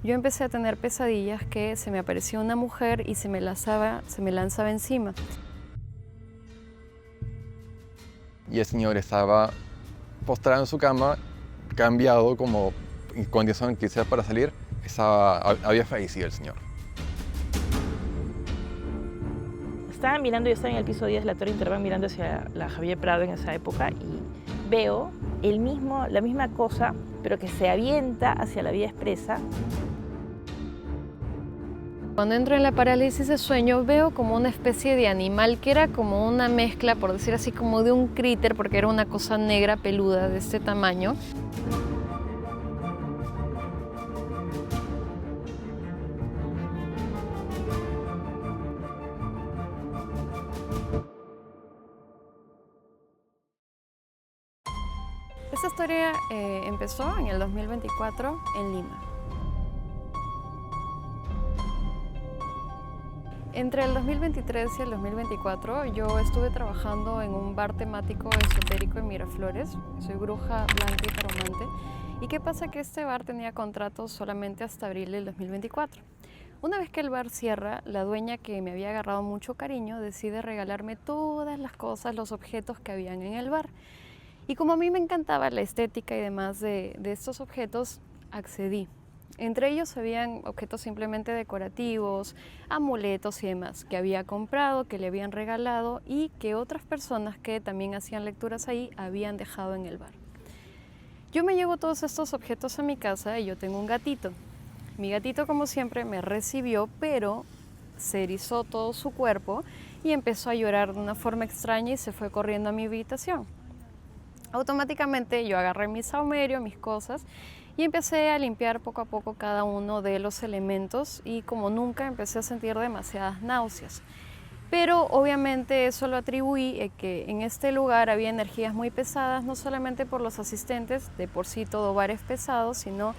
yo empecé a tener pesadillas que se me aparecía una mujer y se me lanzaba encima. Y el señor estaba postrado en su cama, cambiado como en condición quizás para salir, había fallecido el señor. Estaba mirando, yo estaba en el piso 10 de la Torre Interbank mirando hacia la Javier Prado en esa época y veo la misma cosa, pero que se avienta hacia la vía expresa. Cuando entro en la parálisis de sueño veo como una especie de animal que era como una mezcla, por decir así, como de un críter, porque era una cosa negra peluda de este tamaño. Esta historia empezó en el 2024 en Lima. Entre el 2023 y el 2024 yo estuve trabajando en un bar temático esotérico en Miraflores. Soy bruja blanca y taromante. ¿Y qué pasa? Que este bar tenía contratos solamente hasta abril del 2024. Una vez que el bar cierra, la dueña, que me había agarrado mucho cariño, decide regalarme todas las cosas, los objetos que habían en el bar. Y como a mí me encantaba la estética y demás de estos objetos, accedí. Entre ellos habían objetos simplemente decorativos, amuletos y demás, que había comprado, que le habían regalado y que otras personas que también hacían lecturas ahí habían dejado en el bar. Yo me llevo todos estos objetos a mi casa y yo tengo un gatito. Mi gatito, como siempre, me recibió, pero se erizó todo su cuerpo y empezó a llorar de una forma extraña y se fue corriendo a mi habitación. Automáticamente yo agarré mi saumerio, mis cosas, y empecé a limpiar poco a poco cada uno de los elementos y como nunca empecé a sentir demasiadas náuseas. Pero obviamente eso lo atribuí a que en este lugar había energías muy pesadas, no solamente por los asistentes, de por sí todo bar es pesado, sino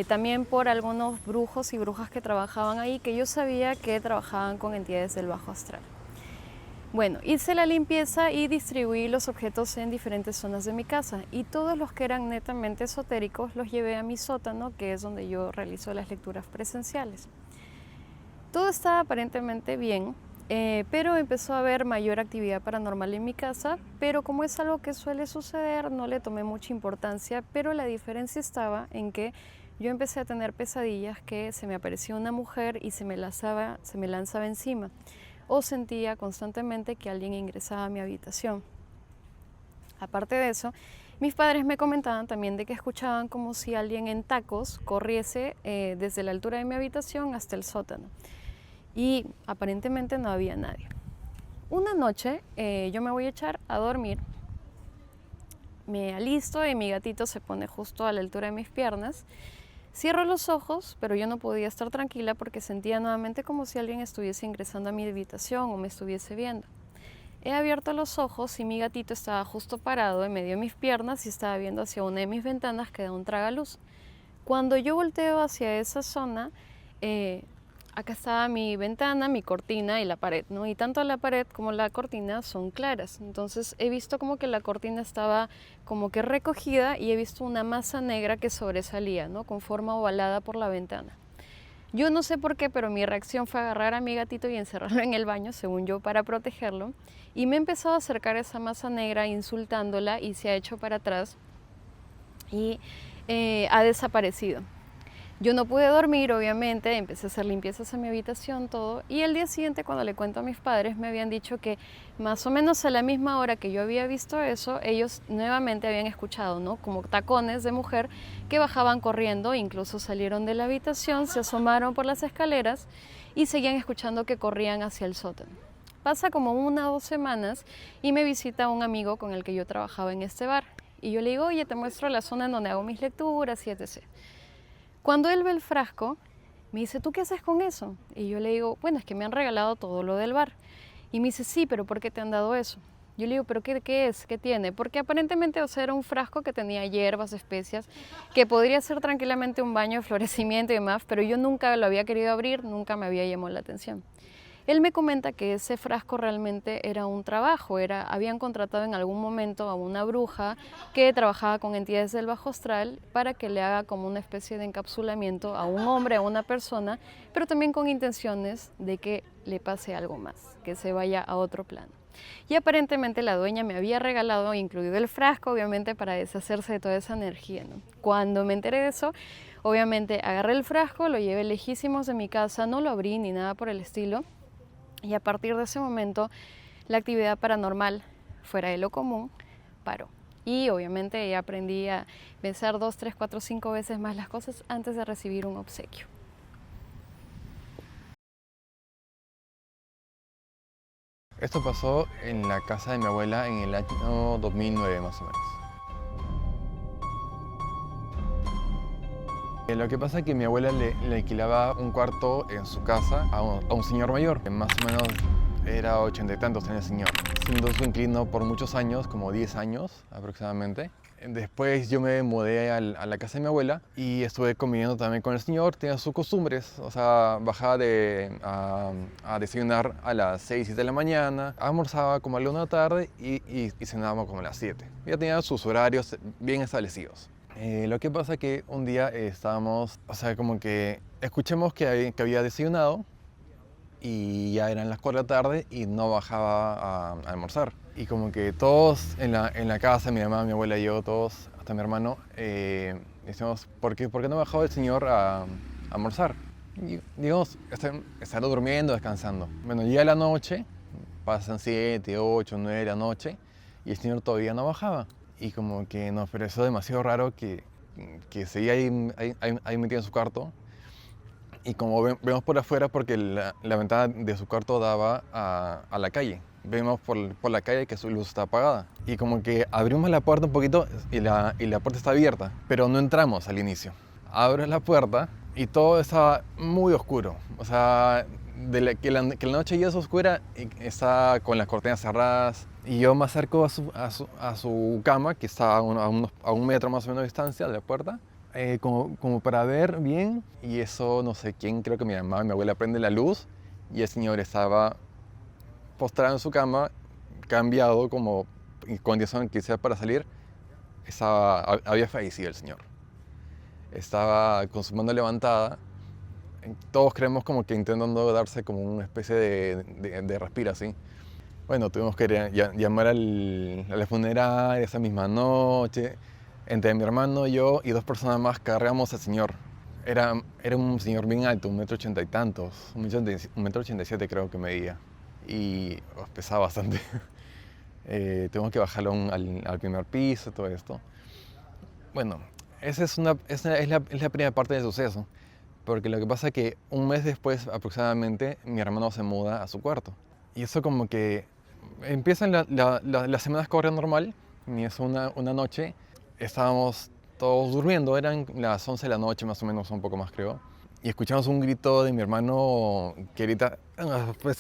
también por algunos brujos y brujas que trabajaban ahí, que yo sabía que trabajaban con entidades del bajo astral. Bueno, hice la limpieza y distribuí los objetos en diferentes zonas de mi casa y todos los que eran netamente esotéricos los llevé a mi sótano, que es donde yo realizo las lecturas presenciales. Todo estaba aparentemente bien, pero empezó a haber mayor actividad paranormal en mi casa, pero como es algo que suele suceder, no le tomé mucha importancia, pero la diferencia estaba en que yo empecé a tener pesadillas que se me aparecía una mujer y se me lanzaba encima. O sentía constantemente que alguien ingresaba a mi habitación. Aparte de eso, mis padres me comentaban también de que escuchaban como si alguien en tacos corriese desde la altura de mi habitación hasta el sótano. Y aparentemente no había nadie. Una noche yo me voy a echar a dormir, me alisto y mi gatito se pone justo a la altura de mis piernas. Cierro los ojos, pero yo no podía estar tranquila porque sentía nuevamente como si alguien estuviese ingresando a mi habitación o me estuviese viendo. He abierto los ojos y mi gatito estaba justo parado en medio de mis piernas y estaba viendo hacia una de mis ventanas que da un tragaluz. Cuando yo volteo hacia esa zona, acá estaba mi ventana, mi cortina y la pared, ¿no? Y tanto la pared como la cortina son claras. Entonces he visto como que la cortina estaba como que recogida y he visto una masa negra que sobresalía, ¿no? Con forma ovalada por la ventana. Yo no sé por qué, pero mi reacción fue agarrar a mi gatito y encerrarlo en el baño, según yo, para protegerlo. Y me he empezado a acercar a esa masa negra insultándola y se ha hecho para atrás y ha desaparecido. Yo no pude dormir, obviamente, empecé a hacer limpiezas en mi habitación, todo, y el día siguiente cuando le cuento a mis padres me habían dicho que más o menos a la misma hora que yo había visto eso, ellos nuevamente habían escuchado, ¿no? Como tacones de mujer que bajaban corriendo, incluso salieron de la habitación, se asomaron por las escaleras y seguían escuchando que corrían hacia el sótano. Pasa como 1 o 2 semanas y me visita un amigo con el que yo trabajaba en este bar, y yo le digo, oye, te muestro la zona en donde hago mis lecturas y etc. Cuando él ve el frasco, me dice, ¿tú qué haces con eso? Y yo le digo, bueno, es que me han regalado todo lo del bar. Y me dice, sí, pero ¿por qué te han dado eso? Yo le digo, ¿pero qué es? ¿Qué tiene? Porque aparentemente, o sea, era un frasco que tenía hierbas, especias, que podría ser tranquilamente un baño de florecimiento y demás, pero yo nunca lo había querido abrir, nunca me había llamado la atención. Él me comenta que ese frasco realmente era un trabajo, habían contratado en algún momento a una bruja que trabajaba con entidades del bajo astral para que le haga como una especie de encapsulamiento a un hombre, a una persona, pero también con intenciones de que le pase algo más, que se vaya a otro plano. Y aparentemente la dueña me había regalado, incluido el frasco, obviamente para deshacerse de toda esa energía, ¿no? Cuando me enteré de eso, obviamente agarré el frasco, lo llevé lejísimos de mi casa, no lo abrí ni nada por el estilo. Y a partir de ese momento, la actividad paranormal, fuera de lo común, paró. Y obviamente aprendí a pensar 2, 3, 4, 5 veces más las cosas antes de recibir un obsequio. Esto pasó en la casa de mi abuela en el año 2009 más o menos. Lo que pasa es que mi abuela le alquilaba un cuarto en su casa a un señor mayor, que más o menos era 80 y tantos años el señor, siendo su inquilino por muchos años, como 10 años aproximadamente. Después yo me mudé a la casa de mi abuela y estuve conviviendo también con el señor, tenía sus costumbres, o sea, bajaba a desayunar a las 6, 7 de la mañana, almorzaba como a la 1 de la tarde y cenábamos como a las 7. Ya tenía sus horarios bien establecidos. Lo que pasa es que un día estábamos, o sea, como que escuchamos que había desayunado y ya eran las 4 de la tarde y no bajaba a almorzar. Y como que todos en la casa, mi mamá, mi abuela y yo, todos, hasta mi hermano, decíamos, ¿por qué no bajaba el señor a almorzar? Y digamos, estar durmiendo, descansando. Bueno, llega la noche, pasan 7, 8, 9 de la noche y el señor todavía no bajaba. Y como que nos pareció demasiado raro que seguía ahí metido en su cuarto. Y como vemos por afuera, porque la ventana de su cuarto daba a la calle. Vemos por la calle que su luz está apagada. Y como que abrimos la puerta un poquito y la puerta está abierta, pero no entramos al inicio. Abro la puerta y todo estaba muy oscuro. O sea, que la noche ya es oscura y está con las cortinas cerradas. Y yo me acerco a su cama, que está a un metro más o menos de distancia de la puerta, como para ver bien. Y eso, no sé quién, creo que mi mamá, mi abuela prende la luz y el señor estaba postrado en su cama, cambiado, como en condición que sea para salir. Había fallecido el señor. Estaba con su mano levantada. Todos creemos como que intentando darse como una especie de respiro así. Bueno, tuvimos que llamar a la funeraria esa misma noche. Entre mi hermano, yo y 2 personas más cargamos al señor. Era un señor bien alto, 1,80 m y tantos, 1,87 m creo que medía. Y pesaba bastante. Tuvimos que bajarlo al primer piso, todo esto. Bueno, esa es la primera parte del suceso. Porque lo que pasa es que un mes después aproximadamente mi hermano se muda a su cuarto. Y eso como que empiezan las semanas corren normal. Y es una noche, estábamos todos durmiendo, eran las 11 de la noche más o menos, un poco más creo. Y escuchamos un grito de mi hermano que grita, pues,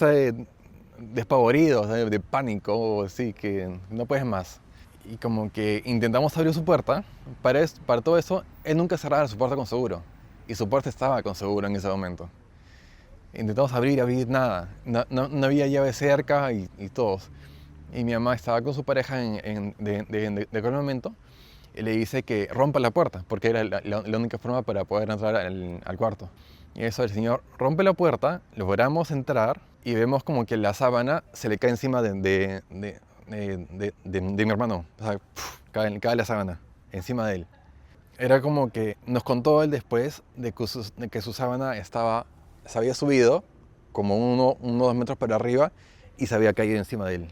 despavorido, de pánico, sí, que no puedes más. Y como que intentamos abrir su puerta. Para todo eso, él nunca cerraba su puerta con seguro. Y su puerta estaba con seguro en ese momento. Intentamos abrir, nada. No había llave cerca y todos. Y mi mamá estaba con su pareja de aquel momento y le dice que rompa la puerta, porque era la única forma para poder entrar al cuarto. Y eso, el señor rompe la puerta, logramos entrar y vemos como que la sábana se le cae encima de mi hermano. O sea, cae la sábana encima de él. Era como que nos contó él después de que su sábana se había subido como unos 2 metros para arriba y se había caído encima de él.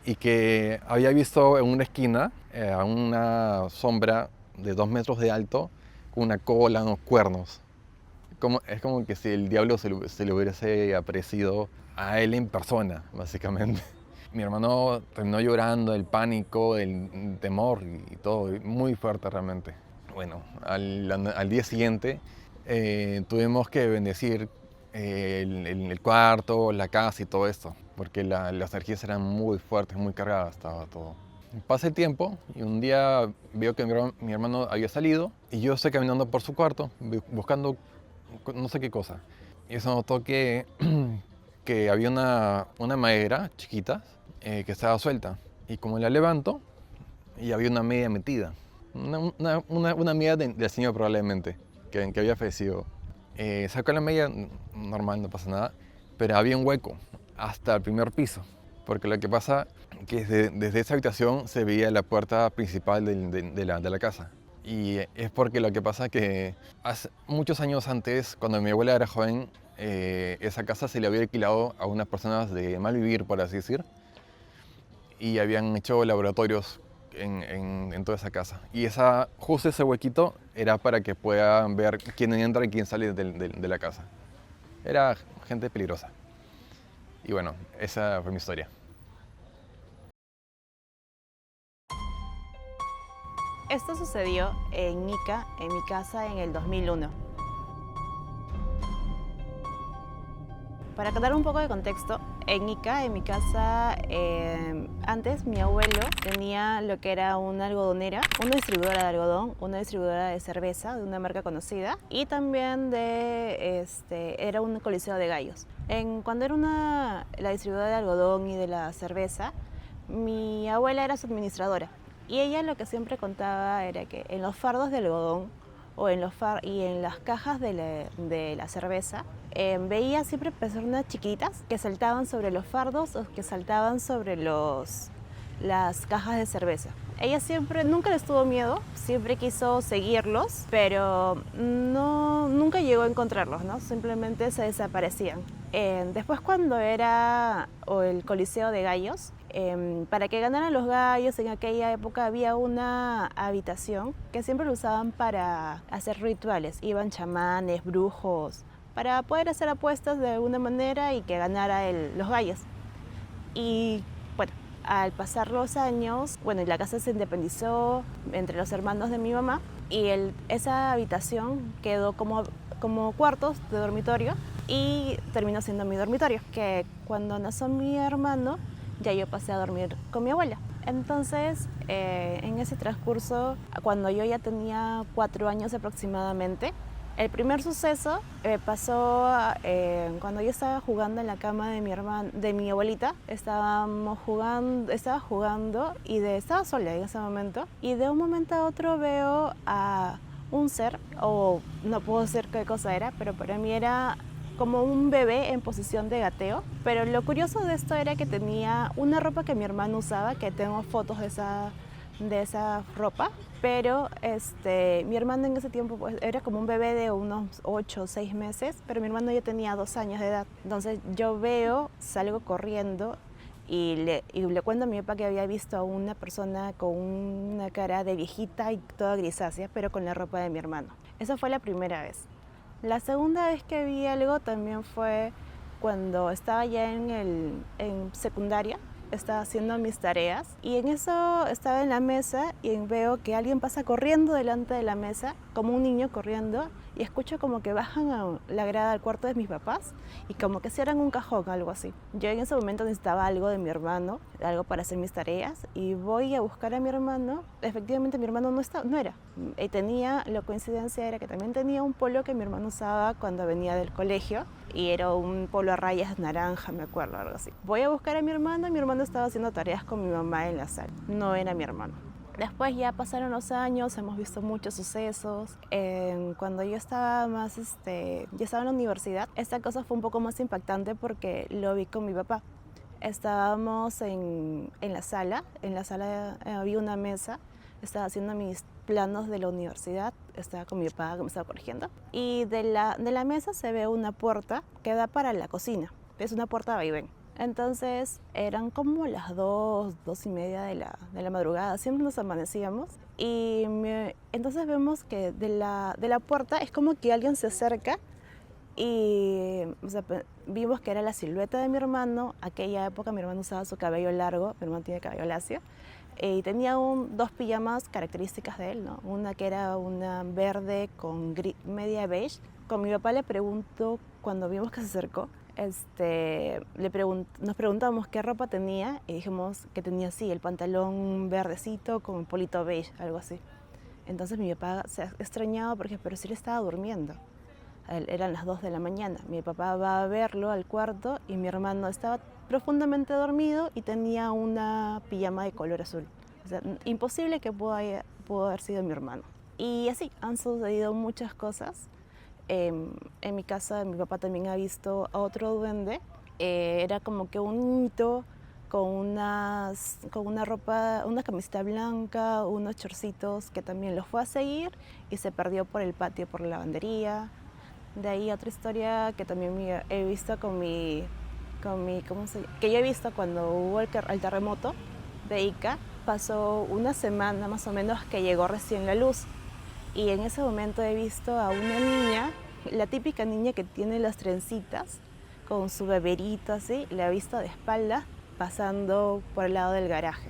Y que había visto en una esquina a una sombra de 2 metros de alto con una cola, unos cuernos. Es como que si el diablo se le hubiese aparecido a él en persona, básicamente. Mi hermano terminó llorando del pánico, del temor y todo, muy fuerte realmente. Bueno, al día siguiente tuvimos que bendecir el cuarto, la casa y todo esto, porque las energías eran muy fuertes, muy cargadas, estaba todo. Pasa el tiempo y un día veo que mi hermano había salido y yo estoy caminando por su cuarto buscando no sé qué cosa. Y eso notó que que había una madera chiquita que estaba suelta. Y como la levanto, y había una media metida. Una media del señor probablemente, que había fallecido. Saco la media, normal, no pasa nada, pero había un hueco hasta el primer piso. Porque lo que pasa es que desde esa habitación se veía la puerta principal de la casa. Y es porque lo que pasa es que hace muchos años antes, cuando mi abuela era joven, esa casa se le había alquilado a unas personas de mal vivir, por así decir, y habían hecho laboratorios en toda esa casa. Y justo ese huequito era para que puedan ver quién entra y quién sale de la casa. Era gente peligrosa. Y bueno, esa fue mi historia. Esto sucedió en Ica, en mi casa, en el 2001. Para dar un poco de contexto, en Ica, en mi casa, antes mi abuelo tenía lo que era una algodonera, una distribuidora de algodón, una distribuidora de cerveza de una marca conocida y también era un coliseo de gallos. Cuando era la distribuidora de algodón y de la cerveza, mi abuela era su administradora y ella lo que siempre contaba era que en los fardos de algodón o en las cajas de la cerveza, veía siempre personas chiquitas que saltaban sobre los fardos o que saltaban sobre las cajas de cerveza. Ella nunca les tuvo miedo, siempre quiso seguirlos, pero nunca llegó a encontrarlos, ¿no? Simplemente se desaparecían. Después cuando era el Coliseo de Gallos, para que ganaran los gallos en aquella época había una habitación que siempre lo usaban para hacer rituales. Iban chamanes, brujos, para poder hacer apuestas de alguna manera y que ganara los gallos. Y bueno, al pasar los años, la casa se independizó entre los hermanos de mi mamá y esa habitación quedó como cuartos de dormitorio y terminó siendo mi dormitorio, que cuando nació mi hermano ya yo pasé a dormir con mi abuela. Entonces, en ese transcurso, cuando yo ya tenía 4 años aproximadamente, el primer suceso pasó cuando yo estaba jugando en la cama de mi abuelita. Estaba jugando y estaba sola en ese momento. Y de un momento a otro veo a un ser, o no puedo decir qué cosa era, pero para mí era como un bebé en posición de gateo. Pero lo curioso de esto era que tenía una ropa que mi hermano usaba, que tengo fotos de esa ropa, pero mi hermano en ese tiempo pues, era como un bebé de unos 8 o 6 meses, pero mi hermano ya tenía 2 años de edad. Entonces yo salgo corriendo y le cuento a mi papá que había visto a una persona con una cara de viejita y toda grisácea, pero con la ropa de mi hermano. Esa fue la primera vez. La segunda vez que vi algo también fue cuando estaba ya en secundaria. Estaba haciendo mis tareas y en eso estaba en la mesa y veo que alguien pasa corriendo delante de la mesa, como un niño corriendo, y escucho como que bajan a la grada al cuarto de mis papás y como que cierran un cajón, algo así. Yo en ese momento necesitaba algo de mi hermano, algo para hacer mis tareas, y voy a buscar a mi hermano. Efectivamente mi hermano no era. Y la coincidencia era que también tenía un polo que mi hermano usaba cuando venía del colegio, y era un polo a rayas naranja, me acuerdo, algo así. Voy a buscar a mi hermano estaba haciendo tareas con mi mamá en la sala. No era mi hermano. Después ya pasaron los años, hemos visto muchos sucesos. Cuando yo estaba ya estaba en la universidad, esta cosa fue un poco más impactante porque lo vi con mi papá. Estábamos en la sala había una mesa, estaba haciendo mis planos de la universidad, estaba con mi papá que me estaba corrigiendo, y de la mesa se ve una puerta que da para la cocina, es una puerta de vaivén. Entonces eran como las 2:30 de la madrugada, siempre nos amanecíamos, y entonces vemos que de la puerta es como que alguien se acerca y vimos que era la silueta de mi hermano. Aquella época mi hermano usaba su cabello largo, mi hermano tiene cabello lacio, y tenía 2 pijamas características de él, ¿no? Una que era una verde con media beige. Con mi papá le pregunto, cuando vimos que se acercó, nos preguntamos qué ropa tenía y dijimos que tenía así, el pantalón verdecito con un polito beige, algo así. Entonces mi papá se ha extrañado porque, pero sí le estaba durmiendo. Eran las 2 de la mañana. Mi papá va a verlo al cuarto y mi hermano estaba profundamente dormido y tenía una pijama de color azul. O sea, imposible que pudo haber sido mi hermano. Y así, han sucedido muchas cosas. En mi casa, mi papá también ha visto a otro duende. Era como que un niñito con una ropa, una camiseta blanca, unos chorcitos que también los fue a seguir y se perdió por el patio, por la lavandería. De ahí otra historia que también he visto que yo he visto cuando hubo el terremoto de Ica. Pasó una semana más o menos que llegó recién la luz. Y en ese momento he visto a una niña, la típica niña que tiene las trencitas, con su beberito así, la he visto de espalda pasando por el lado del garaje.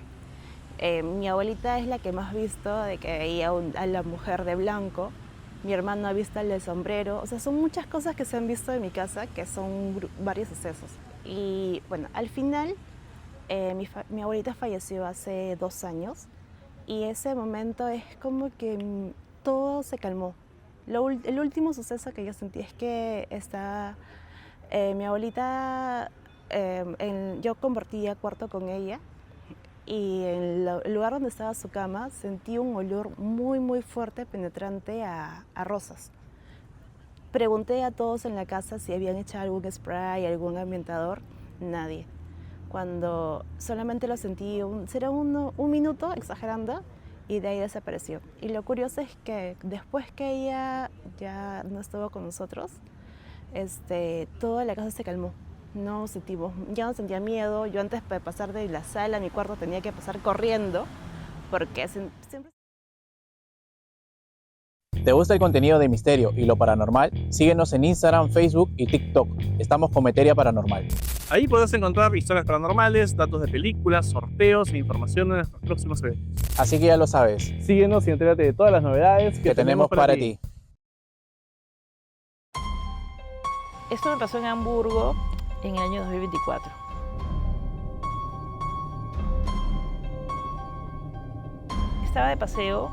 Mi abuelita es la que más ha visto de que veía a la mujer de blanco. Mi hermano ha visto el del sombrero. O sea, son muchas cosas que se han visto en mi casa, que son varios sucesos. Y bueno, al final, mi abuelita falleció hace 2 años y ese momento es como que todo se calmó. El último suceso que yo sentí es que mi abuelita, yo compartía cuarto con ella y en el lugar donde estaba su cama sentí un olor muy muy fuerte, penetrante a rosas. Pregunté a todos en la casa si habían echado algún spray, algún ambientador, nadie. Cuando solamente lo sentí, será un minuto, exagerando, y de ahí desapareció. Y lo curioso es que después que ella ya no estuvo con nosotros, toda la casa se calmó. Ya no sentía miedo. Yo antes de pasar de la sala a mi cuarto tenía que pasar corriendo porque siempre... ¿Te gusta el contenido de Misterio y lo Paranormal? Síguenos en Instagram, Facebook y TikTok. Estamos con Materia Paranormal. Ahí podrás encontrar historias paranormales, datos de películas, sorteos e información de nuestros próximos eventos. Así que ya lo sabes. Síguenos y entérate de todas las novedades Que tenemos para ti. Esto me pasó en Hamburgo en el año 2024. Estaba de paseo.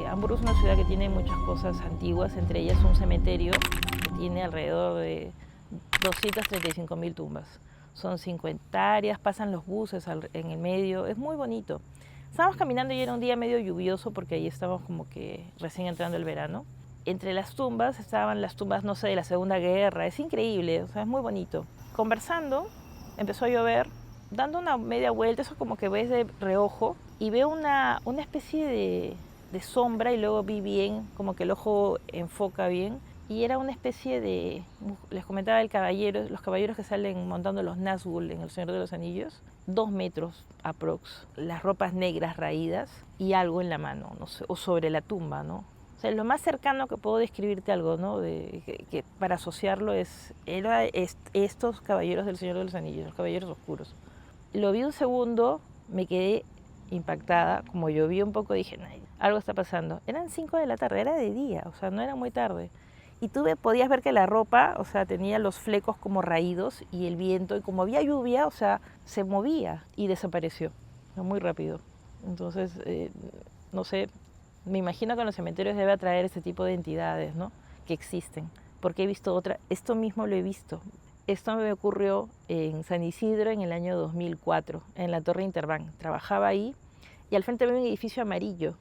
Hamburgo es una ciudad que tiene muchas cosas antiguas, entre ellas un cementerio que tiene alrededor de 235.000 tumbas. Son 5 hectáreas, pasan los buses en el medio, es muy bonito. Estábamos caminando y era un día medio lluvioso porque ahí estábamos como que recién entrando el verano. Entre las tumbas estaban las tumbas, no sé, de la Segunda Guerra, es increíble, o sea, es muy bonito. Conversando, empezó a llover, dando una media vuelta, eso como que ves de reojo, y veo una especie de sombra y luego vi bien, como que el ojo enfoca bien, y era una especie de, les comentaba los caballeros que salen montando los Nazgûl en El Señor de los Anillos, 2 metros aprox, las ropas negras raídas y algo en la mano, no sé, o sobre la tumba, ¿no? O sea, lo más cercano que puedo describirte algo, ¿no? Que para asociarlo era estos caballeros del Señor de los Anillos, los caballeros oscuros. Lo vi un segundo, me quedé impactada, como llovió un poco dije, algo está pasando. Eran 5 de la tarde, era de día, o sea, no era muy tarde. Y podías ver que la ropa, o sea, tenía los flecos como raídos y el viento, y como había lluvia, o sea, se movía y desapareció, muy rápido. Entonces, no sé, me imagino que en los cementerios debe atraer ese tipo de entidades, ¿no? Que existen, porque he visto esto mismo lo he visto. Esto me ocurrió en San Isidro en el año 2004, en la Torre Interbank. Trabajaba ahí y al frente había un edificio amarillo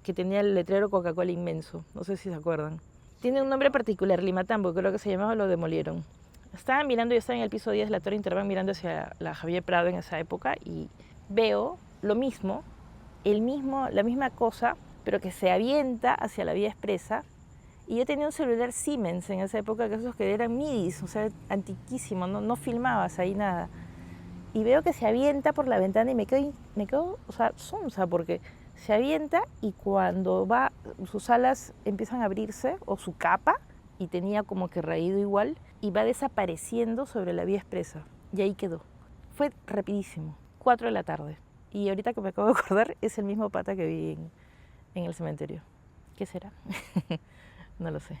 que tenía el letrero Coca-Cola inmenso, no sé si se acuerdan. Tiene un nombre particular, Limatambo, creo que se llamaba, lo demolieron. Yo estaba en el piso 10 de la Torre Interbank mirando hacia la Javier Prado en esa época y veo lo mismo, la misma cosa, pero que se avienta hacia la vía expresa. Y yo tenía un celular Siemens en esa época, que esos que eran midis, o sea, antiquísimo, no filmabas ahí nada. Y veo que se avienta por la ventana y me quedo, o sea, sonsa, porque se avienta y cuando va, sus alas empiezan a abrirse, o su capa, y tenía como que raído igual, y va desapareciendo sobre la vía expresa. Y ahí quedó. Fue rapidísimo, 4 de la tarde. Y ahorita que me acabo de acordar, es el mismo pata que vi en el cementerio. ¿Qué será? No lo sé.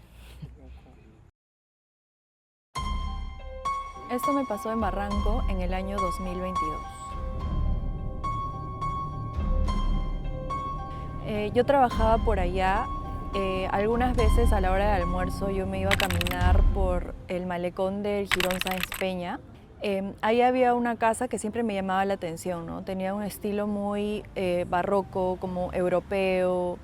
Esto me pasó en Barranco en el año 2022. Yo trabajaba por allá Algunas veces a la hora del almuerzo yo me iba a caminar por el malecón del Jirón Sáenz Peña. Ahí había una casa que siempre me llamaba la atención, ¿no? Tenía un estilo muy barroco, como europeo,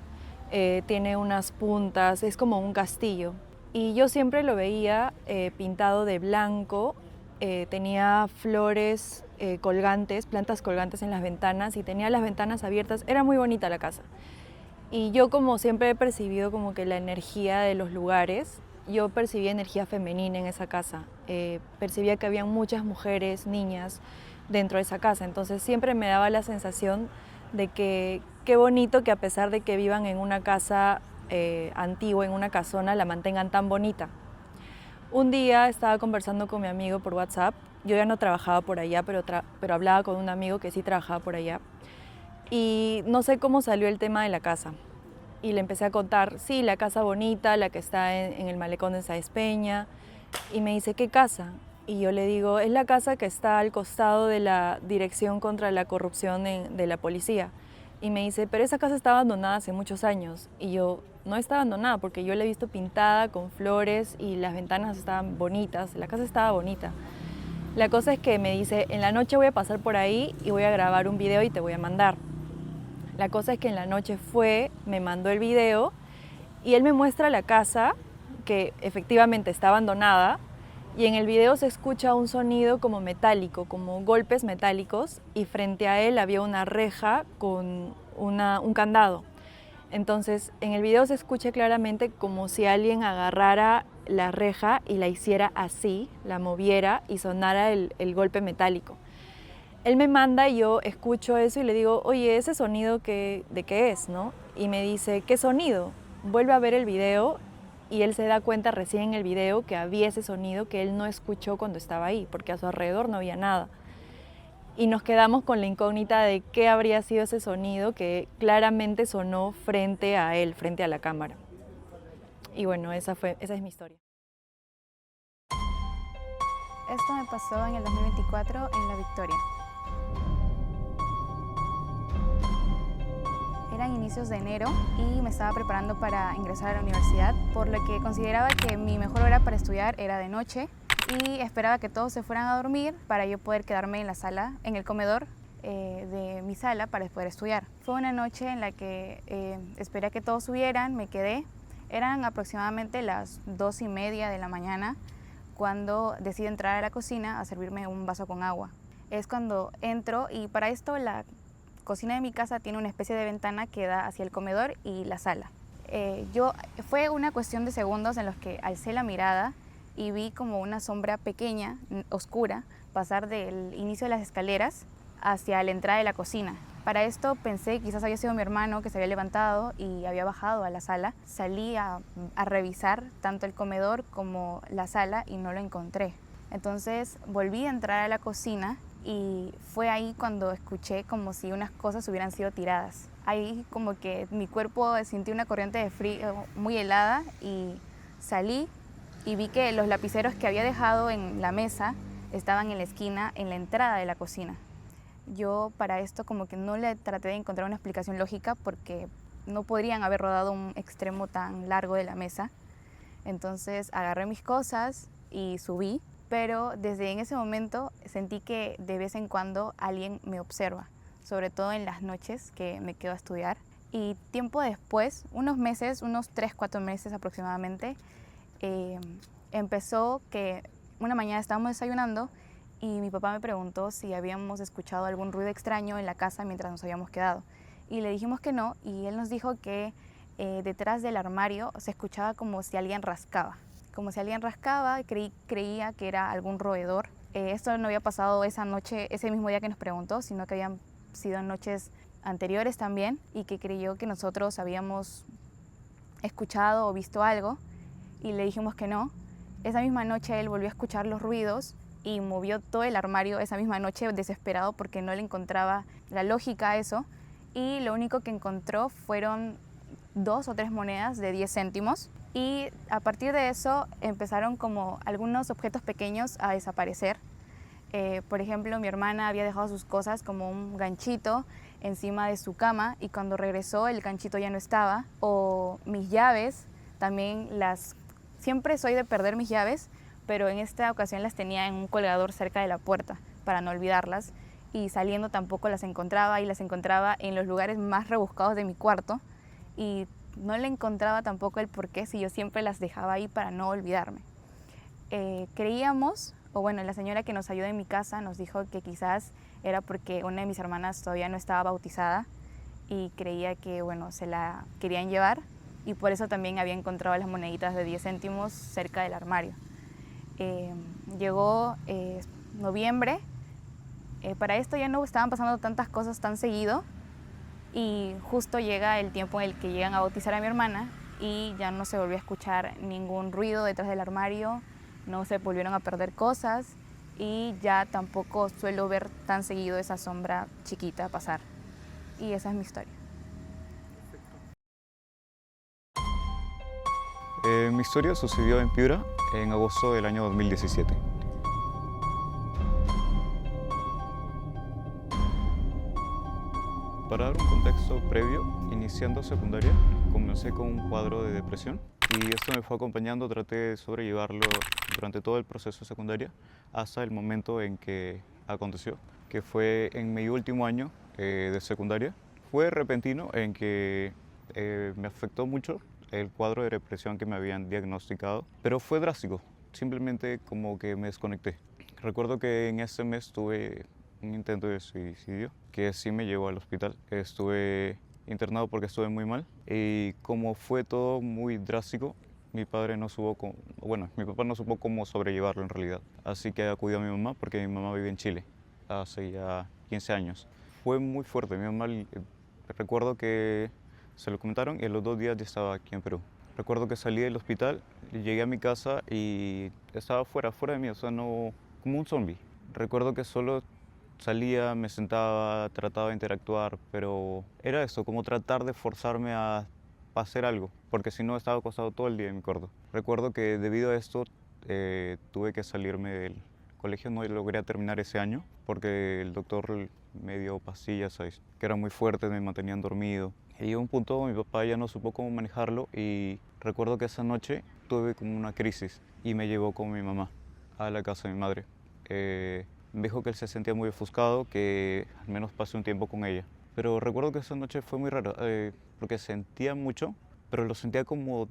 tiene unas puntas, es como un castillo. Y yo siempre lo veía pintado de blanco, tenía flores colgantes, plantas colgantes en las ventanas y tenía las ventanas abiertas. Era muy bonita la casa. Y yo, como siempre he percibido como que la energía de los lugares, yo percibía energía femenina en esa casa. Percibía que había muchas mujeres, niñas dentro de esa casa. Entonces siempre me daba la sensación de que qué bonito que a pesar de que vivan en una casa antigua, en una casona, la mantengan tan bonita. Un día estaba conversando con mi amigo por WhatsApp. Yo ya no trabajaba por allá, pero hablaba con un amigo que sí trabajaba por allá. Y no sé cómo salió el tema de la casa. Y le empecé a contar, sí, la casa bonita, la que está en el malecón de Sáenz Peña. Y me dice, ¿qué casa? Y yo le digo, es la casa que está al costado de la Dirección contra la Corrupción de la policía. Y me dice, pero esa casa está abandonada hace muchos años. Y yo, no está abandonada, porque yo la he visto pintada con flores y las ventanas estaban bonitas, la casa estaba bonita. La cosa es que me dice, en la noche voy a pasar por ahí y voy a grabar un video y te voy a mandar. La cosa es que en la noche me mandó el video y él me muestra la casa que efectivamente está abandonada y en el video se escucha un sonido como metálico, como golpes metálicos y frente a él había una reja con un candado. Entonces en el video se escucha claramente como si alguien agarrara la reja y la hiciera así, la moviera y sonara el golpe metálico. Él me manda y yo escucho eso y le digo, oye, ¿ese sonido de qué es, no? Y me dice, ¿qué sonido? Vuelve a ver el video y él se da cuenta recién en el video que había ese sonido que él no escuchó cuando estaba ahí, porque a su alrededor no había nada. Y nos quedamos con la incógnita de qué habría sido ese sonido que claramente sonó frente a él, frente a la cámara. Y bueno, esa es mi historia. Esto me pasó en el 2024 en La Victoria. Eran inicios de enero y me estaba preparando para ingresar a la universidad, por lo que consideraba que mi mejor hora para estudiar era de noche y esperaba que todos se fueran a dormir para yo poder quedarme en la sala, en el comedor de mi sala para poder estudiar. Fue una noche en la que esperé a que todos subieran, me quedé. Eran aproximadamente las 2:30 de la mañana cuando decido entrar a la cocina a servirme un vaso con agua. Es cuando entro y para esto la cocina de mi casa tiene una especie de ventana que da hacia el comedor y la sala. Fue una cuestión de segundos en los que alcé la mirada y vi como una sombra pequeña, oscura, pasar del inicio de las escaleras hacia la entrada de la cocina. Para esto pensé que quizás había sido mi hermano que se había levantado y había bajado a la sala. Salí a revisar tanto el comedor como la sala y no lo encontré. Entonces volví a entrar a la cocina y fue ahí cuando escuché como si unas cosas hubieran sido tiradas. Ahí como que mi cuerpo sintió una corriente de frío muy helada y salí y vi que los lapiceros que había dejado en la mesa estaban en la esquina, en la entrada de la cocina. Yo para esto como que no le traté de encontrar una explicación lógica porque no podrían haber rodado un extremo tan largo de la mesa. Entonces agarré mis cosas y subí. Pero desde en ese momento sentí que de vez en cuando alguien me observa, sobre todo en las noches que me quedo a estudiar. Y tiempo después, unos meses, unos 3-4 meses aproximadamente, empezó que una mañana estábamos desayunando y mi papá me preguntó si habíamos escuchado algún ruido extraño en la casa mientras nos habíamos quedado. Y le dijimos que no y él nos dijo que detrás del armario se escuchaba como si alguien rascaba. Como si alguien rascaba, creía que era algún roedor. Esto no había pasado esa noche, ese mismo día que nos preguntó, sino que habían sido noches anteriores también y que creyó que nosotros habíamos escuchado o visto algo y le dijimos que no. Esa misma noche él volvió a escuchar los ruidos y movió todo el armario esa misma noche desesperado porque no le encontraba la lógica a eso y lo único que encontró fueron 2 o 3 monedas de 10 céntimos. Y a partir de eso empezaron como algunos objetos pequeños a desaparecer. Por ejemplo, mi hermana había dejado sus cosas como un ganchito encima de su cama y cuando regresó el ganchito ya no estaba. O mis llaves, también siempre soy de perder mis llaves, pero en esta ocasión las tenía en un colgador cerca de la puerta para no olvidarlas. Y saliendo tampoco las encontraba y las encontraba en los lugares más rebuscados de mi cuarto y no le encontraba tampoco el porqué si yo siempre las dejaba ahí para no olvidarme. Creíamos, o bueno, la señora que nos ayudó en mi casa nos dijo que quizás era porque una de mis hermanas todavía no estaba bautizada y creía que, bueno, se la querían llevar y por eso también había encontrado las moneditas de 10 céntimos cerca del armario. Llegó noviembre, para esto ya no estaban pasando tantas cosas tan seguido y justo llega el tiempo en el que llegan a bautizar a mi hermana y ya no se volvió a escuchar ningún ruido detrás del armario, no se volvieron a perder cosas y ya tampoco suelo ver tan seguido esa sombra chiquita pasar. Y esa es mi historia. Mi historia sucedió en Piura en agosto del año 2017. Para dar un contexto previo, iniciando secundaria, comencé con un cuadro de depresión y esto me fue acompañando, traté de sobrellevarlo durante todo el proceso de secundaria hasta el momento en que aconteció, que fue en mi último año de secundaria. Fue repentino en que me afectó mucho el cuadro de depresión que me habían diagnosticado, pero fue drástico, simplemente como que me desconecté. Recuerdo que en ese mes tuve un intento de suicidio que sí me llevó al hospital. Estuve internado porque estuve muy mal y como fue todo muy drástico, mi padre no supo, mi papá no supo cómo sobrellevarlo en realidad. Así que acudió a mi mamá porque mi mamá vive en Chile hace ya 15 años. Fue muy fuerte. Mi mamá, recuerdo que se lo comentaron y a los 2 días ya estaba aquí en Perú. Recuerdo que salí del hospital, llegué a mi casa y estaba fuera de mí, o sea, no, como un zombie. Recuerdo que solo salía, me sentaba, trataba de interactuar, pero era eso, como tratar de forzarme a hacer algo, porque si no estaba acostado todo el día en mi cuarto. Recuerdo que debido a esto tuve que salirme del colegio, no logré terminar ese año, porque el doctor me dio pastillas, ¿sabes?, que eran muy fuertes, me mantenían dormido. Y llegó un punto, mi papá ya no supo cómo manejarlo y recuerdo que esa noche tuve como una crisis y me llevó con mi mamá a la casa de mi madre. Me dijo que él se sentía muy ofuscado, que al menos pase un tiempo con ella. Pero recuerdo que esa noche fue muy raro, porque sentía mucho, pero lo sentía como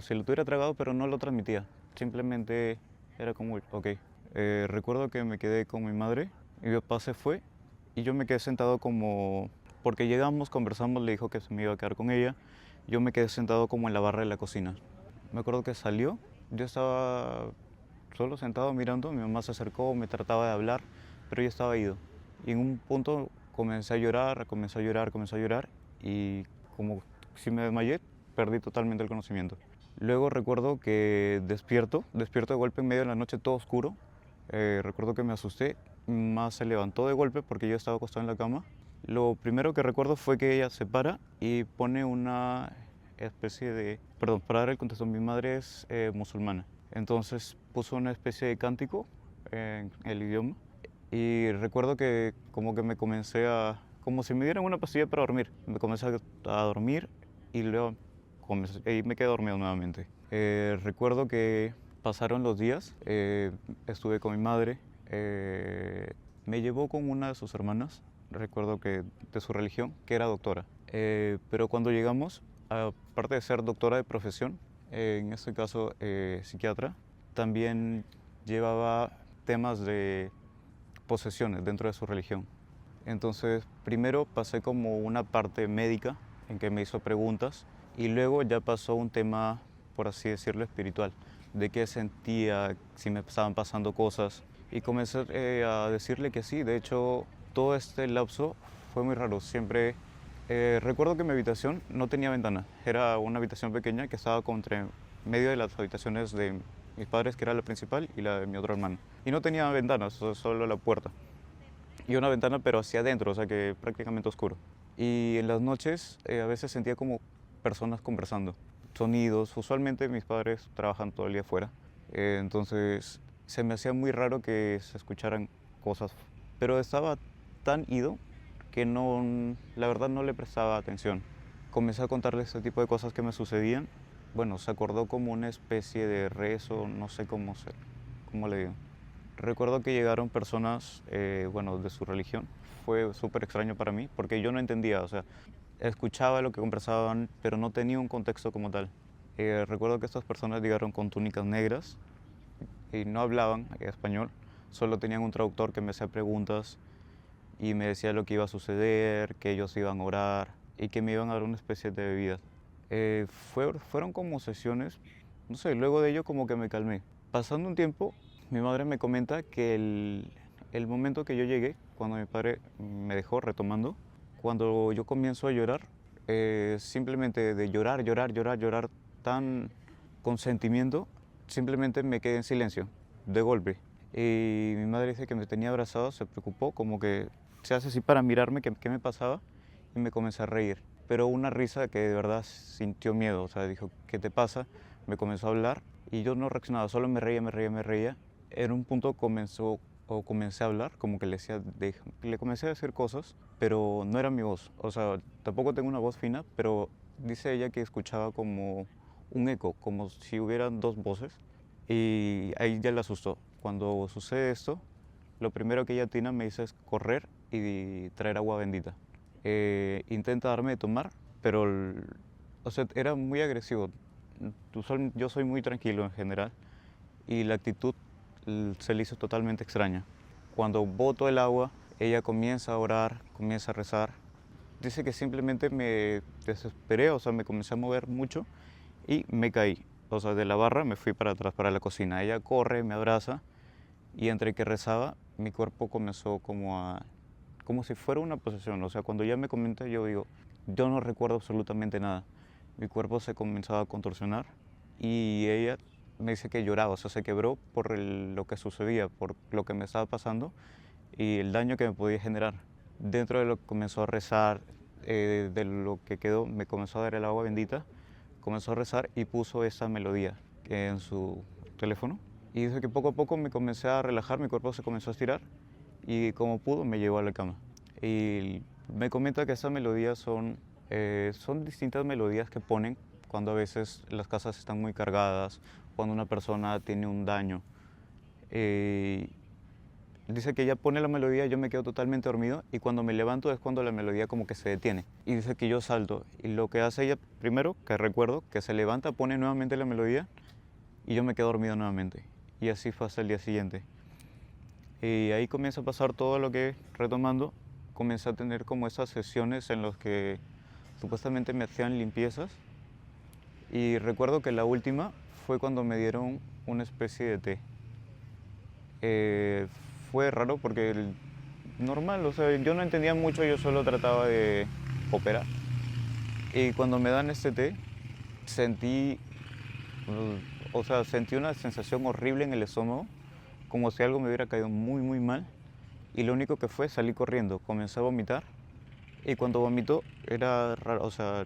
si lo tuviera tragado, pero no lo transmitía. Simplemente era como, ok. Recuerdo que me quedé con mi madre, mi papá se fue y yo me quedé sentado como, porque llegamos, conversamos, le dijo que se me iba a quedar con ella. Yo me quedé sentado como en la barra de la cocina. Me acuerdo que salió, yo estaba solo sentado mirando, mi mamá se acercó, me trataba de hablar, pero yo estaba ido. Y en un punto comencé a llorar y como si me desmayé, perdí totalmente el conocimiento. Luego recuerdo que despierto de golpe en medio de la noche, todo oscuro. Recuerdo que me asusté, mi mamá se levantó de golpe porque yo estaba acostado en la cama. Lo primero que recuerdo fue que ella se para y pone una especie de... Perdón, para dar el contexto, mi madre es musulmana. Entonces puso una especie de cántico en el idioma y recuerdo que como que me comencé a... como si me dieran una pastilla para dormir. Me comencé a dormir y luego me quedé dormido nuevamente. Recuerdo que pasaron los días, estuve con mi madre, me llevó con una de sus hermanas, recuerdo que de su religión, que era doctora. Pero cuando llegamos, aparte de ser doctora de profesión, en este caso psiquiatra, también llevaba temas de posesiones dentro de su religión. Entonces, primero pasé como una parte médica en que me hizo preguntas y luego ya pasó un tema, por así decirlo, espiritual, de qué sentía, si me estaban pasando cosas. Y comencé a decirle que sí, de hecho, todo este lapso fue muy raro. Siempre recuerdo que mi habitación no tenía ventana, era una habitación pequeña que estaba entre medio de las habitaciones de mis padres, que era la principal, y la de mi otro hermano. Y no tenía ventanas, solo la puerta. Y una ventana pero hacia adentro, o sea que prácticamente oscuro. Y en las noches a veces sentía como personas conversando, sonidos. Usualmente mis padres trabajan todo el día afuera, entonces se me hacía muy raro que se escucharan cosas, pero estaba tan ido que no, la verdad no le prestaba atención. Comencé a contarle este tipo de cosas que me sucedían. Bueno, se acordó como una especie de rezo, no sé cómo le digo. Recuerdo que llegaron personas, bueno, de su religión. Fue súper extraño para mí porque yo no entendía, o sea, escuchaba lo que conversaban, pero no tenía un contexto como tal. Recuerdo que estas personas llegaron con túnicas negras y no hablaban español, solo tenían un traductor que me hacía preguntas y me decía lo que iba a suceder, que ellos iban a orar y que me iban a dar una especie de bebida. Fueron como sesiones, no sé, luego de ello como que me calmé. Pasando un tiempo, mi madre me comenta que el momento que yo llegué, cuando mi padre me dejó retomando, cuando yo comienzo a llorar, simplemente de llorar tan con sentimiento, simplemente me quedé en silencio, de golpe. Y mi madre dice que me tenía abrazado, se preocupó, como que se hace así para mirarme qué me pasaba y me comencé a reír. Pero una risa que de verdad sintió miedo, o sea, dijo, ¿qué te pasa? Me comenzó a hablar y yo no reaccionaba, solo me reía. En un punto comencé a hablar, como que le comencé a decir cosas, pero no era mi voz. O sea, tampoco tengo una voz fina, pero dice ella que escuchaba como un eco, como si hubieran dos voces, y ahí ya la asustó. Cuando sucede esto, lo primero que ella tiene me dice es correr y traer agua bendita. Intenta darme de tomar, pero o sea, era muy agresivo. Yo soy muy tranquilo en general y la actitud se le hizo totalmente extraña. Cuando boto el agua, ella comienza a orar, comienza a rezar. Dice que simplemente me desesperé, o sea, me comencé a mover mucho y me caí. O sea, de la barra me fui para atrás, para la cocina. Ella corre, me abraza y entre que rezaba, mi cuerpo comenzó como si fuera una posesión. O sea, cuando ella me comenta, yo digo, yo no recuerdo absolutamente nada. Mi cuerpo se comenzaba a contorsionar y ella me dice que lloraba, o sea, se quebró por lo que sucedía, por lo que me estaba pasando y el daño que me podía generar. Dentro de lo que comenzó a rezar, de lo que quedó, me comenzó a dar el agua bendita, comenzó a rezar y puso esa melodía en su teléfono. Y dice que poco a poco me comencé a relajar, mi cuerpo se comenzó a estirar y como pudo me llevó a la cama. Y me comenta que esas melodías son distintas melodías que ponen cuando a veces las casas están muy cargadas, cuando una persona tiene un daño. Dice que ella pone la melodía, yo me quedo totalmente dormido y cuando me levanto es cuando la melodía como que se detiene. Y dice que yo salto y lo que hace ella primero, que recuerdo, que se levanta, pone nuevamente la melodía y yo me quedo dormido nuevamente. Y así fue hasta el día siguiente. Y ahí comienza a pasar todo lo que, retomando, comencé a tener como esas sesiones en las que supuestamente me hacían limpiezas. Y recuerdo que la última fue cuando me dieron una especie de té. Fue raro porque normal, o sea, yo no entendía mucho, yo solo trataba de operar. Y cuando me dan este té, sentí una sensación horrible en el estómago, como si algo me hubiera caído muy mal. Y lo único que fue, salí corriendo, comencé a vomitar. Y cuando vomitó era raro, o sea,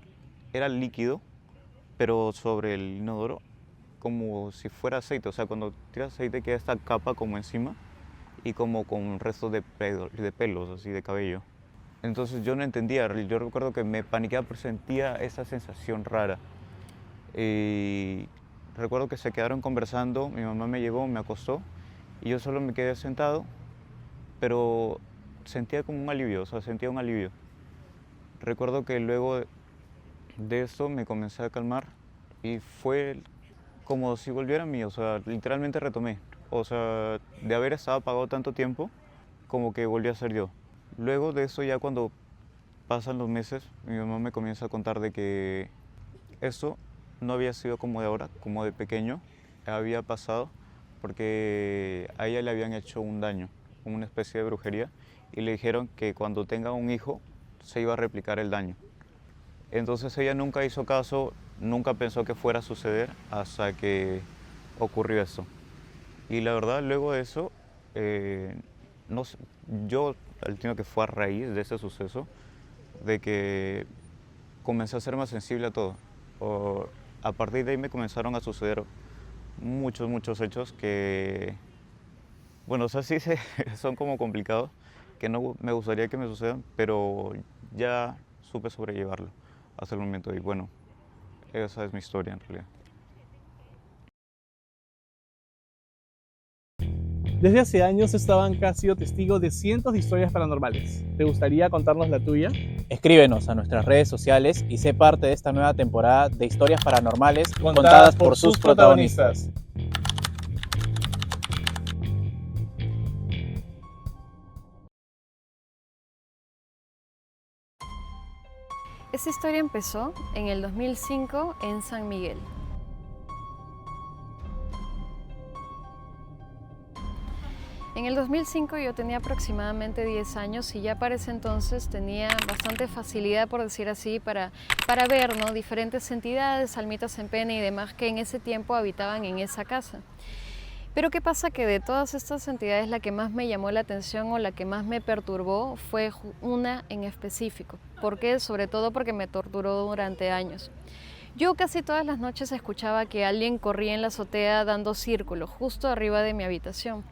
era líquido, pero sobre el inodoro, como si fuera aceite. O sea, cuando tiras aceite queda esta capa como encima y como con restos de pelos, así de cabello. Entonces yo no entendía, yo recuerdo que me paniqueaba porque sentía esa sensación rara. Y recuerdo que se quedaron conversando, mi mamá me llevó, me acostó y yo solo me quedé sentado, pero sentía como un alivio, o sea, sentía un alivio. Recuerdo que luego de esto me comencé a calmar y fue como si volviera a mí, o sea, literalmente retomé. O sea, de haber estado apagado tanto tiempo, como que volví a ser yo. Luego de eso, ya cuando pasan los meses, mi mamá me comienza a contar de que eso no había sido como de ahora, como de pequeño, había pasado porque a ella le habían hecho un daño, una especie de brujería, y le dijeron que cuando tenga un hijo se iba a replicar el daño. Entonces ella nunca hizo caso, nunca pensó que fuera a suceder hasta que ocurrió eso. Y la verdad, luego de eso, no sé, yo entiendo que fue a raíz de ese suceso, de que comencé a ser más sensible a todo. A partir de ahí me comenzaron a suceder muchos hechos que Bueno, o sea, sí son como complicados, que no me gustaría que me sucedan, pero ya supe sobrellevarlo hasta el momento y bueno, esa es mi historia en realidad. Desde hace años Esteban ha sido testigo de cientos de historias paranormales. ¿Te gustaría contarnos la tuya? Escríbenos a nuestras redes sociales y sé parte de esta nueva temporada de historias paranormales contadas por sus protagonistas. Esta historia empezó en el 2005 en San Miguel. En el 2005 yo tenía aproximadamente 10 años y ya para ese entonces tenía bastante facilidad, por decir así, para ver, ¿no?, diferentes entidades, almitas en pena y demás que en ese tiempo habitaban en esa casa. Pero ¿qué pasa? Que de todas estas entidades la que más me llamó la atención o la que más me perturbó fue una en específico. ¿Por qué? Sobre todo porque me torturó durante años. Yo casi todas las noches escuchaba que alguien corría en la azotea dando círculos justo arriba de mi habitación.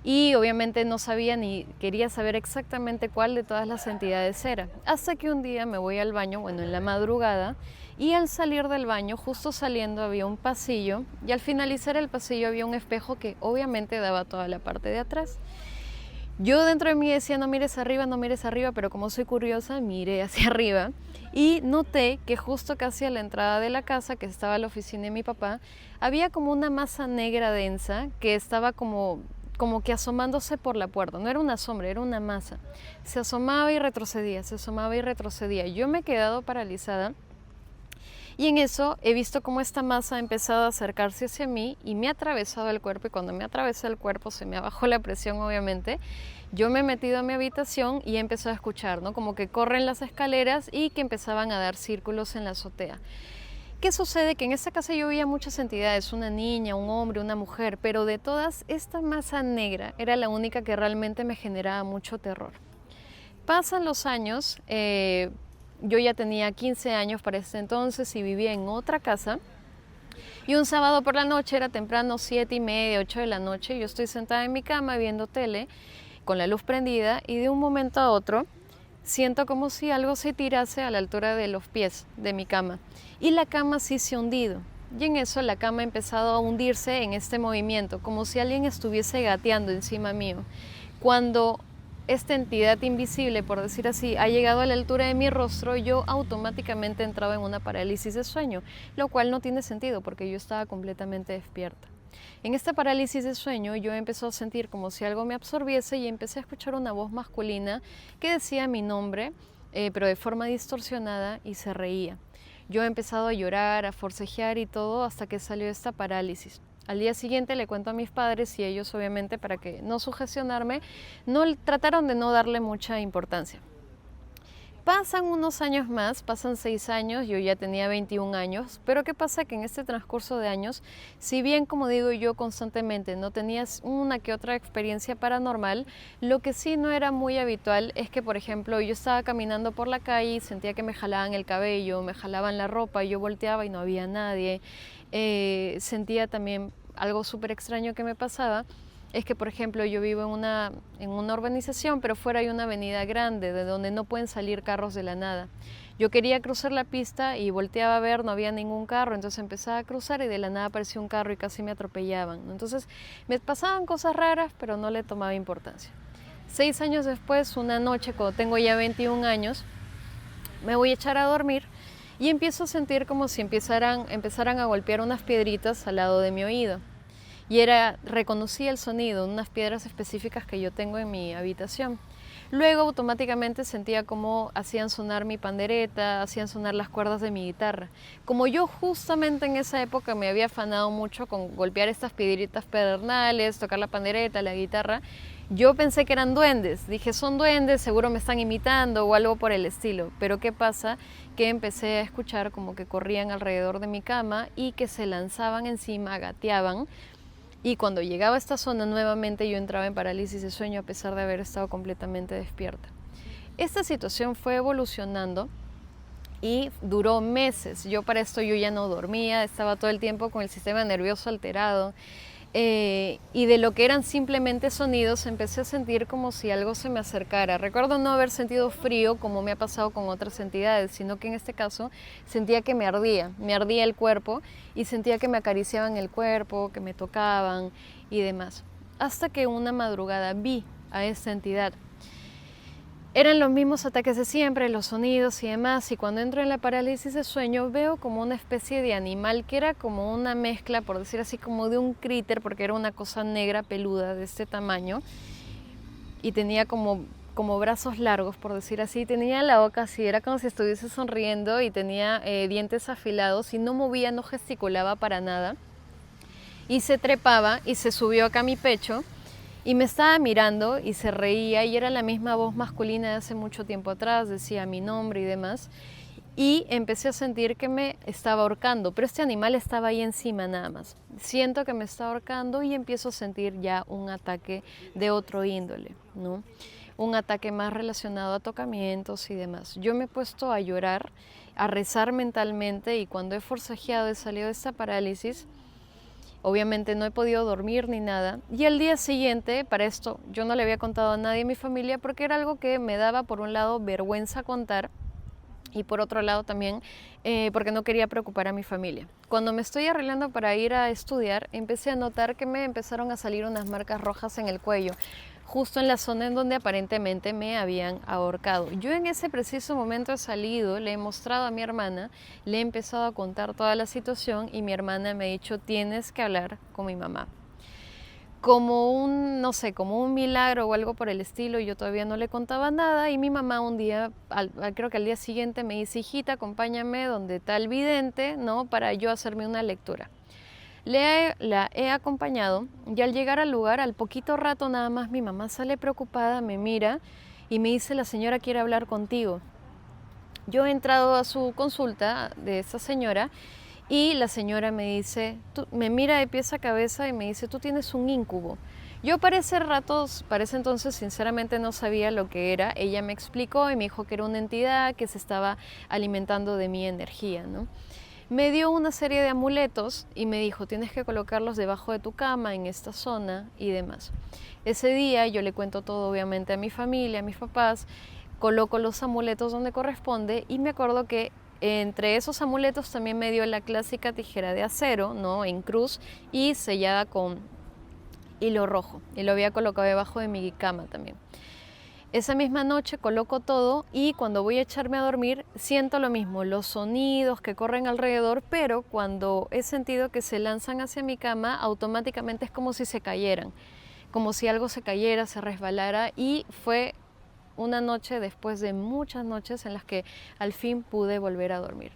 Y obviamente no sabía ni quería saber exactamente cuál de todas las entidades era. Hasta que un día me voy al baño, bueno, en la madrugada, y al salir del baño, justo saliendo había un pasillo, y al finalizar el pasillo había un espejo que obviamente daba toda la parte de atrás. Yo dentro de mí decía, no mires arriba, pero como soy curiosa, miré hacia arriba y noté que justo casi a la entrada de la casa, que estaba la oficina de mi papá, había como una masa negra densa que estaba como que asomándose por la puerta. No era una sombra, era una masa. Se asomaba y retrocedía, se asomaba y retrocedía. Yo me he quedado paralizada y en eso he visto cómo esta masa ha empezado a acercarse hacia mí y me ha atravesado el cuerpo, y cuando me atravesó el cuerpo se me bajó la presión, obviamente. Yo me he metido a mi habitación y he empezado a escuchar, ¿no?, como que corren las escaleras y que empezaban a dar círculos en la azotea. ¿Qué sucede? Que en esta casa yo veía muchas entidades, una niña, un hombre, una mujer, pero de todas, esta masa negra era la única que realmente me generaba mucho terror. Pasan los años, yo ya tenía 15 años para ese entonces y vivía en otra casa. Y un sábado por la noche, era temprano, 7:30, 8 de la noche, yo estoy sentada en mi cama viendo tele, con la luz prendida, y de un momento a otro siento como si algo se tirase a la altura de los pies de mi cama. Y la cama sí se ha hundido. Y en eso la cama ha empezado a hundirse en este movimiento, como si alguien estuviese gateando encima mío. Cuando esta entidad invisible, por decir así, ha llegado a la altura de mi rostro, yo automáticamente entraba en una parálisis de sueño, lo cual no tiene sentido porque yo estaba completamente despierta. En esta parálisis de sueño yo empecé a sentir como si algo me absorbiese y empecé a escuchar una voz masculina que decía mi nombre, pero de forma distorsionada, y se reía. Yo he empezado a llorar, a forcejear y todo hasta que salió esta parálisis. Al día siguiente le cuento a mis padres y ellos, obviamente, para que no sugestionarme, trataron de no darle mucha importancia. Pasan unos años más, pasan 6 años, yo ya tenía 21 años, pero ¿qué pasa? Que en este transcurso de años, si bien, como digo yo constantemente, no tenías una que otra experiencia paranormal, lo que sí no era muy habitual es que, por ejemplo, yo estaba caminando por la calle y sentía que me jalaban el cabello, me jalaban la ropa, y yo volteaba y no había nadie. Sentía también algo súper extraño que me pasaba, es que, por ejemplo, yo vivo en una urbanización, pero fuera hay una avenida grande de donde no pueden salir carros de la nada. Yo quería cruzar la pista y volteaba a ver, no había ningún carro, entonces empezaba a cruzar y de la nada apareció un carro y casi me atropellaban. Entonces me pasaban cosas raras, pero no le tomaba importancia. 6 años después, una noche, cuando tengo ya 21 años, me voy a echar a dormir y empiezo a sentir como si empezaran a golpear unas piedritas al lado de mi oído. Y reconocí el sonido, unas piedras específicas que yo tengo en mi habitación. Luego automáticamente sentía como hacían sonar mi pandereta, hacían sonar las cuerdas de mi guitarra. Como yo justamente en esa época me había afanado mucho con golpear estas piedritas pedernales, tocar la pandereta, la guitarra, yo pensé que eran duendes. Dije, son duendes, seguro me están imitando o algo por el estilo. Pero ¿qué pasa? Que empecé a escuchar como que corrían alrededor de mi cama y que se lanzaban encima, gateaban. Y cuando llegaba a esta zona nuevamente yo entraba en parálisis de sueño a pesar de haber estado completamente despierta. Esta situación fue evolucionando y duró meses. Yo para esto yo ya no dormía, estaba todo el tiempo con el sistema nervioso alterado. y de lo que eran simplemente sonidos, empecé a sentir como si algo se me acercara. Recuerdo no haber sentido frío como me ha pasado con otras entidades, sino que en este caso sentía que me ardía el cuerpo y sentía que me acariciaban el cuerpo, que me tocaban y demás. Hasta que una madrugada vi a esta entidad. Eran los mismos ataques de siempre, los sonidos y demás, y cuando entro en la parálisis de sueño veo como una especie de animal que era como una mezcla, por decir así, como de un críter, porque era una cosa negra peluda de este tamaño, y tenía como brazos largos, por decir así, tenía la boca así, era como si estuviese sonriendo y tenía dientes afilados y no movía, no gesticulaba para nada, y se trepaba y se subió acá a mi pecho, y me estaba mirando y se reía y era la misma voz masculina de hace mucho tiempo atrás, decía mi nombre y demás. Y empecé a sentir que me estaba ahorcando, pero este animal estaba ahí encima nada más. Siento que me está ahorcando y empiezo a sentir ya un ataque de otro índole, ¿no? Un ataque más relacionado a tocamientos y demás. Yo me he puesto a llorar, a rezar mentalmente y cuando he forcejeado he salido de esta parálisis. Obviamente no he podido dormir ni nada. Y el día siguiente, para esto, yo no le había contado a nadie en mi familia porque era algo que me daba, por un lado, vergüenza contar y por otro lado también porque no quería preocupar a mi familia. Cuando me estoy arreglando para ir a estudiar, empecé a notar que me empezaron a salir unas marcas rojas en el cuello, justo en la zona en donde aparentemente me habían ahorcado. Yo en ese preciso momento he salido, le he mostrado a mi hermana, le he empezado a contar toda la situación y mi hermana me ha dicho, tienes que hablar con mi mamá. Como un, no sé, como un milagro o algo por el estilo, yo todavía no le contaba nada y mi mamá un día, creo que al día siguiente me dice, hijita, acompáñame donde está el vidente, ¿no? Para yo hacerme una lectura. La he acompañado y al llegar al lugar, al poquito rato nada más, mi mamá sale preocupada, me mira y me dice, la señora quiere hablar contigo. Yo he entrado a su consulta de esa señora y la señora me dice, me mira de pies a cabeza y me dice, tú tienes un íncubo. Yo para ese entonces sinceramente no sabía lo que era. Ella me explicó y me dijo que era una entidad que se estaba alimentando de mi energía, ¿no? Me dio una serie de amuletos y me dijo, tienes que colocarlos debajo de tu cama, en esta zona y demás. Ese día yo le cuento todo obviamente a mi familia, a mis papás, coloco los amuletos donde corresponde y me acuerdo que entre esos amuletos también me dio la clásica tijera de acero, ¿no? En cruz y sellada con hilo rojo y lo había colocado debajo de mi cama también. Esa misma noche coloco todo y cuando voy a echarme a dormir siento lo mismo, los sonidos que corren alrededor, pero cuando he sentido que se lanzan hacia mi cama, automáticamente es como si se cayeran, como si algo se cayera, se resbalara y fue una noche después de muchas noches en las que al fin pude volver a dormir.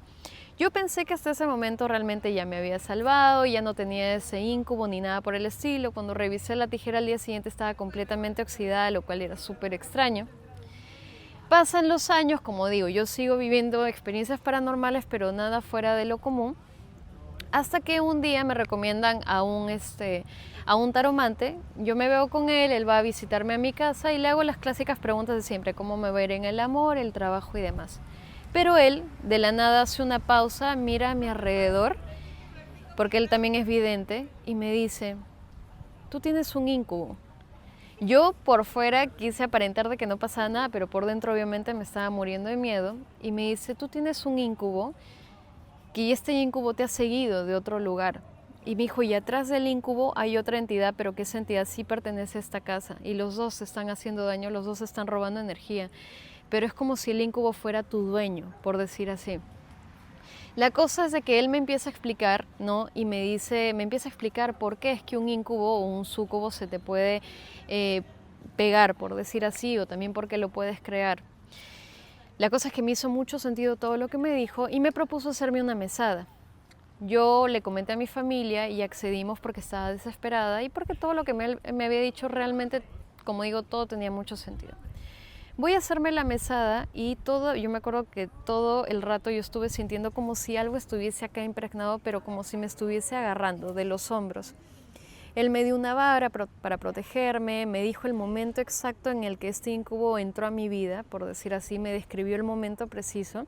Yo pensé que hasta ese momento realmente ya me había salvado, ya no tenía ese íncubo ni nada por el estilo. Cuando revisé la tijera al día siguiente estaba completamente oxidada, lo cual era súper extraño. Pasan los años, como digo, yo sigo viviendo experiencias paranormales, pero nada fuera de lo común. Hasta que un día me recomiendan a un taromante, yo me veo con él, él va a visitarme a mi casa y le hago las clásicas preguntas de siempre, cómo me va a ir en el amor, el trabajo y demás. Pero él, de la nada, hace una pausa, mira a mi alrededor, porque él también es vidente, y me dice, tú tienes un íncubo. Yo por fuera quise aparentar de que no pasaba nada, pero por dentro obviamente me estaba muriendo de miedo, y me dice, tú tienes un íncubo, que este íncubo te ha seguido de otro lugar. Y me dijo, y atrás del íncubo hay otra entidad, pero que esa entidad sí pertenece a esta casa, y los dos se están haciendo daño, los dos están robando energía. Pero es como si el íncubo fuera tu dueño, por decir así. La cosa es de que él me empieza a explicar, ¿no? Y me empieza a explicar por qué es que un íncubo o un súcubo se te puede pegar, por decir así, o también por qué lo puedes crear. La cosa es que me hizo mucho sentido todo lo que me dijo y me propuso hacerme una mesada. Yo le comenté a mi familia y accedimos porque estaba desesperada y porque todo lo que me había dicho realmente, como digo, todo tenía mucho sentido. Voy a hacerme la mesada y yo me acuerdo que todo el rato yo estuve sintiendo como si algo estuviese acá impregnado, pero como si me estuviese agarrando de los hombros. Él me dio una vara para protegerme, me dijo el momento exacto en el que este íncubo entró a mi vida, por decir así, me describió el momento preciso.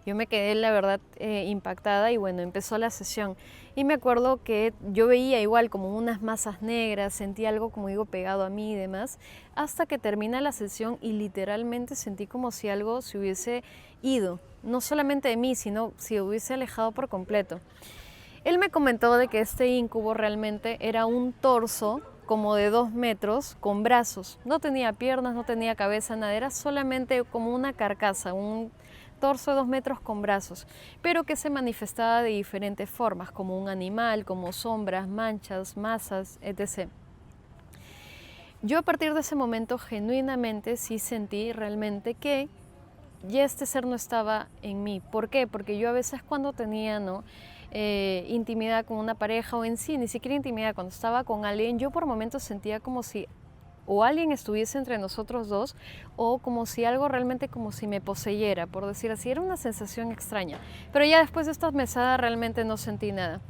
Yo me quedé, la verdad, impactada y bueno, empezó la sesión. Y me acuerdo que yo veía igual como unas masas negras, sentí algo, como digo, pegado a mí y demás, hasta que termina la sesión y literalmente sentí como si algo se hubiese ido, no solamente de mí, sino si hubiese alejado por completo. Él me comentó de que este íncubo realmente era un torso como de 2 metros con brazos. No tenía piernas, no tenía cabeza, nada, era solamente como una carcasa, un torso de 2 metros con brazos, pero que se manifestaba de diferentes formas, como un animal, como sombras, manchas, masas, etc. Yo a partir de ese momento genuinamente sí sentí realmente que ya este ser no estaba en mí. ¿Por qué? Porque yo a veces cuando tenía intimidad con una pareja o en sí, ni siquiera intimidad, cuando estaba con alguien, yo por momentos sentía como si o alguien estuviese entre nosotros dos o como si algo realmente como si me poseyera, por decir así, era una sensación extraña. Pero ya después de esta mesada realmente no sentí nada.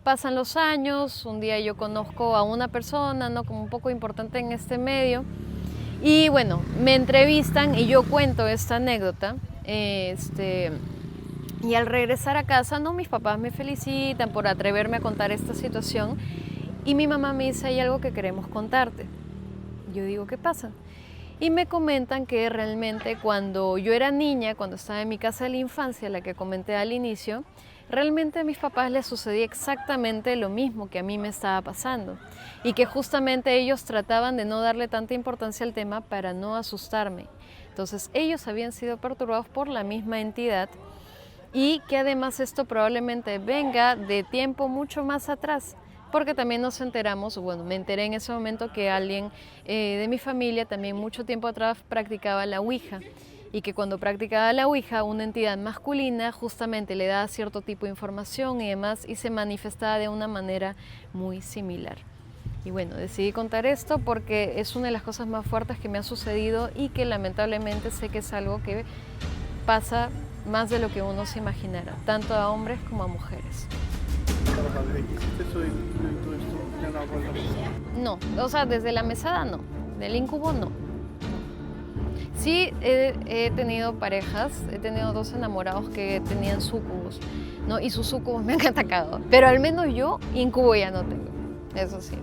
Pasan los años, un día yo conozco a una persona, ¿no? Como un poco importante en este medio, y bueno, me entrevistan y yo cuento esta anécdota, y al regresar a casa, ¿no? Mis papás me felicitan por atreverme a contar esta situación y mi mamá me dice, hay algo que queremos contarte. Yo digo, ¿qué pasa? Y me comentan que realmente cuando yo era niña, cuando estaba en mi casa de la infancia, la que comenté al inicio, realmente a mis papás les sucedía exactamente lo mismo que a mí me estaba pasando y que justamente ellos trataban de no darle tanta importancia al tema para no asustarme. Entonces ellos habían sido perturbados por la misma entidad y que además esto probablemente venga de tiempo mucho más atrás, porque también nos enteramos, bueno, me enteré en ese momento que alguien de mi familia también mucho tiempo atrás practicaba la Ouija y que cuando practicaba la Ouija una entidad masculina justamente le daba cierto tipo de información y demás y se manifestaba de una manera muy similar. Y bueno, decidí contar esto porque es una de las cosas más fuertes que me ha sucedido y que lamentablemente sé que es algo que pasa más de lo que uno se imaginara, tanto a hombres como a mujeres. No, o sea, desde la mesada no, del incubo no. Sí he tenido parejas, he tenido 2 enamorados que tenían súcubos, ¿no? Y sus súcubos me han atacado, pero al menos yo incubo ya no tengo, eso sí.